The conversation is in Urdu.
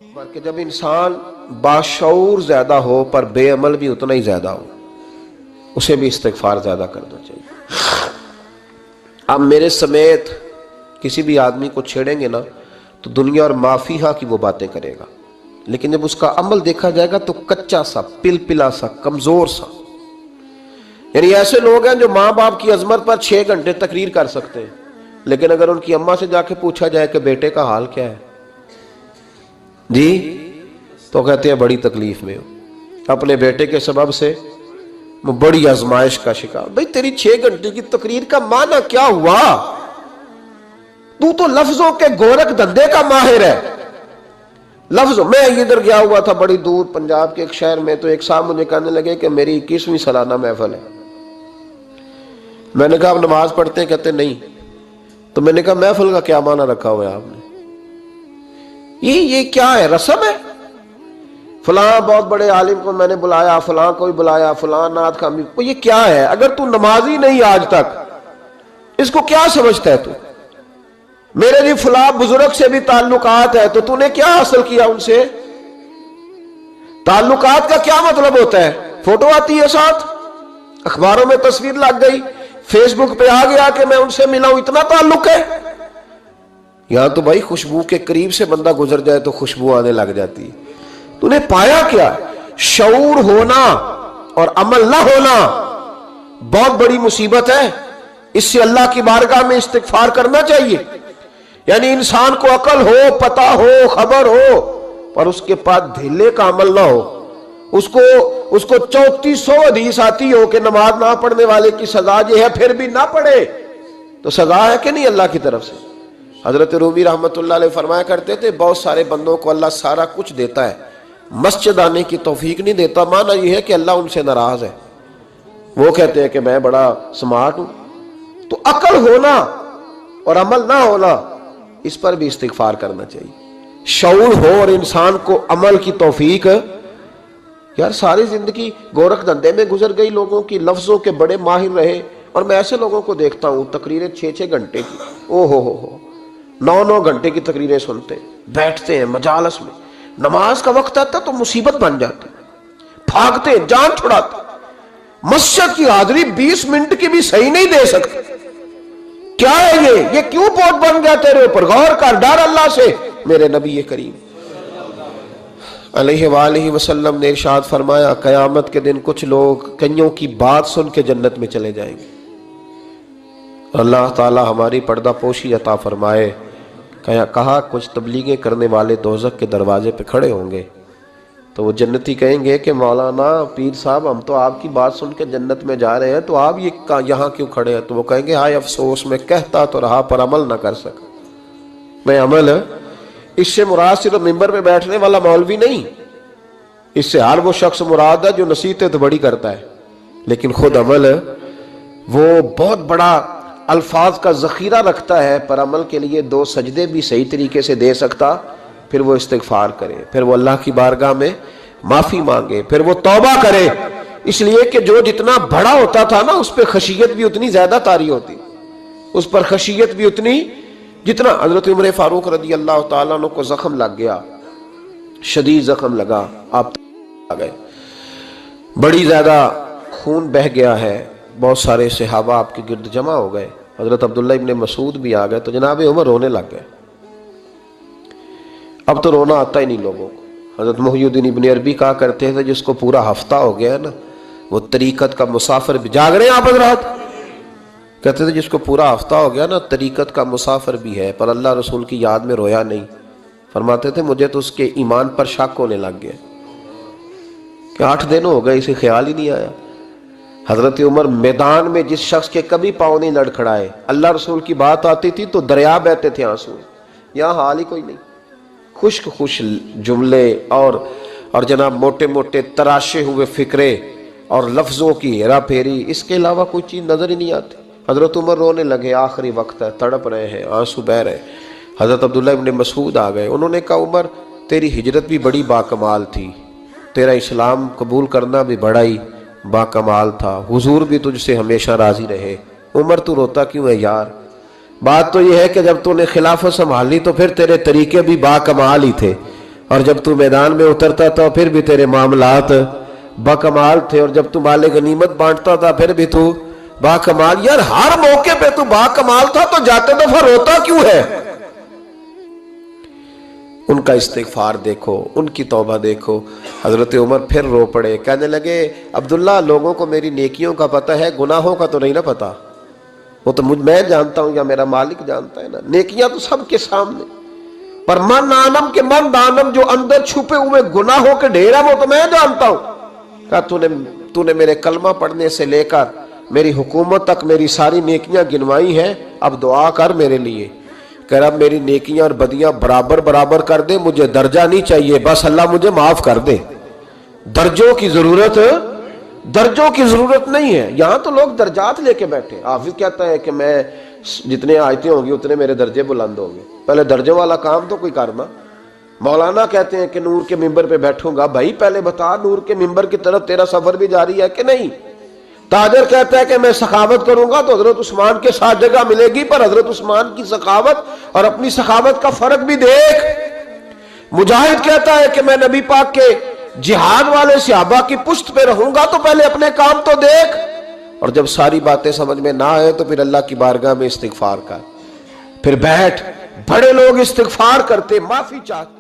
کہ جب انسان باشعور زیادہ ہو پر بے عمل بھی اتنا ہی زیادہ ہو، اسے بھی استغفار زیادہ کرنا چاہیے۔ آپ میرے سمیت کسی بھی آدمی کو چھیڑیں گے نا تو دنیا اور مافیہا کی وہ باتیں کرے گا، لیکن جب اس کا عمل دیکھا جائے گا تو کچا سا، پلپلا سا، کمزور سا۔ یعنی ایسے لوگ ہیں جو ماں باپ کی عظمت پر 6 گھنٹے تقریر کر سکتے ہیں، لیکن اگر ان کی اماں سے جا کے پوچھا جائے کہ بیٹے کا حال کیا ہے جی، تو کہتے ہیں بڑی تکلیف میں ہو، اپنے بیٹے کے سبب سے وہ بڑی آزمائش کا شکار۔ بھئی تیری 6 گھنٹے کی تقریر کا معنی کیا ہوا؟ تو لفظوں کے گورکھ دھندے کا ماہر ہے۔ لفظ، میں ادھر گیا ہوا تھا بڑی دور پنجاب کے ایک شہر میں، تو ایک صاحب مجھے کہنے لگے کہ میری 21ویں سالانہ محفل ہے۔ میں نے کہا آپ نماز پڑھتے ہیں؟ کہتے نہیں۔ تو میں نے کہا محفل کا کیا معنی رکھا ہوا ہے آپ نے؟ یہ کیا ہے، رسم ہے؟ فلاں بہت بڑے عالم کو میں نے بلایا، فلاں کوئی بلایا، فلاں نعت خامی، یہ کیا ہے؟ اگر تو نمازی نہیں آج تک، اس کو کیا سمجھتا ہے تو؟ میرے لیے فلاں بزرگ سے بھی تعلقات ہے، تو نے کیا حاصل کیا ان سے؟ تعلقات کا کیا مطلب ہوتا ہے؟ فوٹو آتی ہے ساتھ، اخباروں میں تصویر لگ گئی، فیس بک پہ آ گیا کہ میں ان سے ملا ہوں، اتنا تعلق ہے؟ یہاں تو بھائی خوشبو کے قریب سے بندہ گزر جائے تو خوشبو آنے لگ جاتی ہے۔ تو نے پایا کیا؟ شعور ہونا اور عمل نہ ہونا بہت بڑی مصیبت ہے۔ اس سے اللہ کی بارگاہ میں استغفار کرنا چاہیے۔ یعنی انسان کو عقل ہو، پتہ ہو، خبر ہو، پر اس کے پاس دھیلے کا عمل نہ ہو۔ اس کو 3400 حدیث آتی ہو کہ نماز نہ پڑھنے والے کی سزا یہ ہے، پھر بھی نہ پڑھے تو سزا ہے کہ نہیں اللہ کی طرف سے؟ حضرت رومی رحمت اللہ علیہ فرمایا کرتے تھے بہت سارے بندوں کو اللہ سارا کچھ دیتا ہے، مسجد آنے کی توفیق نہیں دیتا، معنی یہ ہے کہ اللہ ان سے ناراض ہے۔ وہ کہتے ہیں کہ میں بڑا سمارٹ ہوں۔ تو عقل ہونا اور عمل نہ ہونا، اس پر بھی استغفار کرنا چاہیے۔ شعور ہو اور انسان کو عمل کی توفیق۔ یار ساری زندگی گورکھ دھندے میں گزر گئی لوگوں کی، لفظوں کے بڑے ماہر رہے، اور میں ایسے لوگوں کو دیکھتا ہوں تقریریں 6 گھنٹے کی، او ہو 9 گھنٹے کی تقریریں سنتے بیٹھتے ہیں مجالس میں، نماز کا وقت آتا تو مصیبت بن جاتی، بھاگتے ہیں، جان چھڑاتے، مسجد کی حاضری 20 منٹ کی بھی صحیح نہیں دے سکتے۔ کیا ہے یہ کیوں بہت بن گیا تیرے اوپر؟ غور کر، ڈر اللہ سے۔ میرے نبی کریم علیہ وآلہ وسلم نے ارشاد فرمایا قیامت کے دن کچھ لوگ کئیوں کی بات سن کے جنت میں چلے جائیں گے۔ اللہ تعالی ہماری پردہ پوشی عطا فرمائے۔ کہا کچھ تبلیغیں کرنے والے دوزخ کے دروازے پہ کھڑے ہوں گے تو وہ جنتی کہیں گے کہ مولانا پیر صاحب ہم تو آپ کی بات سن کے جنت میں جا رہے ہیں، تو آپ یہاں کیوں کھڑے ہیں؟ تو وہ کہیں گے ہائے افسوس، میں کہتا تو رہا پر عمل نہ کر سکا۔ میں عمل، اس سے مراد صرف ممبر پہ بیٹھنے والا مولوی نہیں، اس سے ہر وہ شخص مراد ہے جو نصیحتیں تو بڑی کرتا ہے لیکن خود عمل وہ بہت بڑا الفاظ کا ذخیرہ رکھتا ہے، پر عمل کے لیے 2 سجدے بھی صحیح طریقے سے دے سکتا، پھر وہ استغفار کرے، پھر وہ اللہ کی بارگاہ میں معافی مانگے، پھر وہ توبہ کرے۔ اس لیے کہ جو جتنا بڑا ہوتا تھا نا اس پہ خشیت بھی اتنی زیادہ طاری ہوتی، اس پر خشیت بھی اتنی جتنا۔ حضرت عمر فاروق رضی اللہ تعالیٰ عنہ کو زخم لگ گیا، شدید زخم لگا، آپ آ گئے، بڑی زیادہ خون بہ گیا ہے، بہت سارے صحابہ آپ کے گرد جمع ہو گئے، حضرت عبداللہ ابن مسعود بھی آ گئے، تو جناب عمر رونے لگ گئے۔ اب تو رونا آتا ہی نہیں لوگوں کو۔ حضرت محی الدین ابن عربی کہا کرتے تھے جس کو پورا ہفتہ ہو گیا نا وہ طریقت کا مسافر بھی، جاگ رہے ہیں آپ حضرات؟ کہتے تھے جس کو پورا ہفتہ ہو گیا نا طریقت کا مسافر بھی ہے پر اللہ رسول کی یاد میں رویا نہیں۔ فرماتے تھے مجھے تو اس کے ایمان پر شک ہونے لگ گیا کہ 8 دن ہو گئے اسے خیال ہی نہیں آیا۔ حضرت عمر میدان میں جس شخص کے کبھی پاؤں نہیں لڑکھڑائے، اللہ رسول کی بات آتی تھی تو دریا بہتے تھے آنسو، یہاں حال ہی کوئی نہیں، خشک جملے اور جناب موٹے موٹے تراشے ہوئے فکرے اور لفظوں کی ہیرا پھیری، اس کے علاوہ کوئی چیز نظر ہی نہیں آتی۔ حضرت عمر رونے لگے، آخری وقت ہے، تڑپ رہے ہیں، آنسو بہ رہے۔ حضرت عبداللہ ابن مسعود آ گئے، انہوں نے کہا عمر تیری ہجرت بھی بڑی باکمال تھی، تیرا اسلام قبول کرنا بھی بڑا ہی باکمال تھا، حضور بھی تجھ سے ہمیشہ راضی رہے۔ عمر تو روتا کیوں ہے یار؟ بات تو یہ ہے کہ جب تو نے خلافت سنبھالی تو پھر تیرے طریقے بھی باکمال ہی تھے، اور جب تو میدان میں اترتا تھا پھر بھی تیرے معاملات باکمال تھے، اور جب تو مال غنیمت بانٹتا تھا پھر بھی تو باکمال۔ یار ہر موقع پہ تو باکمال تھا تو جاتے دفعہ روتا کیوں ہے؟ ان کا استغفار دیکھو، ان کی توبہ دیکھو۔ حضرت عمر پھر رو پڑے، کہنے لگے عبداللہ لوگوں کو میری نیکیوں کا پتہ ہے، گناہوں کا تو نہیں نہ پتہ۔ وہ تو میں جانتا ہوں یا میرا مالک جانتا ہے نا، نیکیاں تو سب کے سامنے، پر من آنم کے من دانم جو اندر چھپے ہوئے گناہوں کے ڈھیر ہیں وہ تو میں جانتا ہوں۔ کہا تو نے میرے کلمہ پڑھنے سے لے کر میری حکومت تک میری ساری نیکیاں گنوائی ہیں، اب دعا کر میرے لیے کہ رب میری نیکیاں اور بدیاں برابر برابر کر دے، مجھے درجہ نہیں چاہیے، بس اللہ مجھے معاف کر دے۔ درجوں کی ضرورت نہیں ہے۔ یہاں تو لوگ درجات لے کے بیٹھے۔ حافظ کہتا ہے کہ میں جتنے آیتیں ہوں گی اتنے میرے درجے بلند ہوں گے، پہلے درجوں والا کام تو کوئی کرنا۔ مولانا کہتے ہیں کہ نور کے ممبر پہ بیٹھوں گا، بھائی پہلے بتا نور کے ممبر کی طرف تیرا سفر بھی جاری ہے کہ نہیں؟ تاجر کہتا ہے کہ میں سخاوت کروں گا تو حضرت عثمان کے ساتھ جگہ ملے گی، پر حضرت عثمان کی سخاوت اور اپنی سخاوت کا فرق بھی دیکھ۔ مجاہد کہتا ہے کہ میں نبی پاک کے جہاد والے صحابہ کی پشت پہ رہوں گا تو پہلے اپنے کام تو دیکھ، اور جب ساری باتیں سمجھ میں نہ آئے تو پھر اللہ کی بارگاہ میں استغفار کر، پھر بیٹھ۔ بڑے لوگ استغفار کرتے، معافی چاہتے۔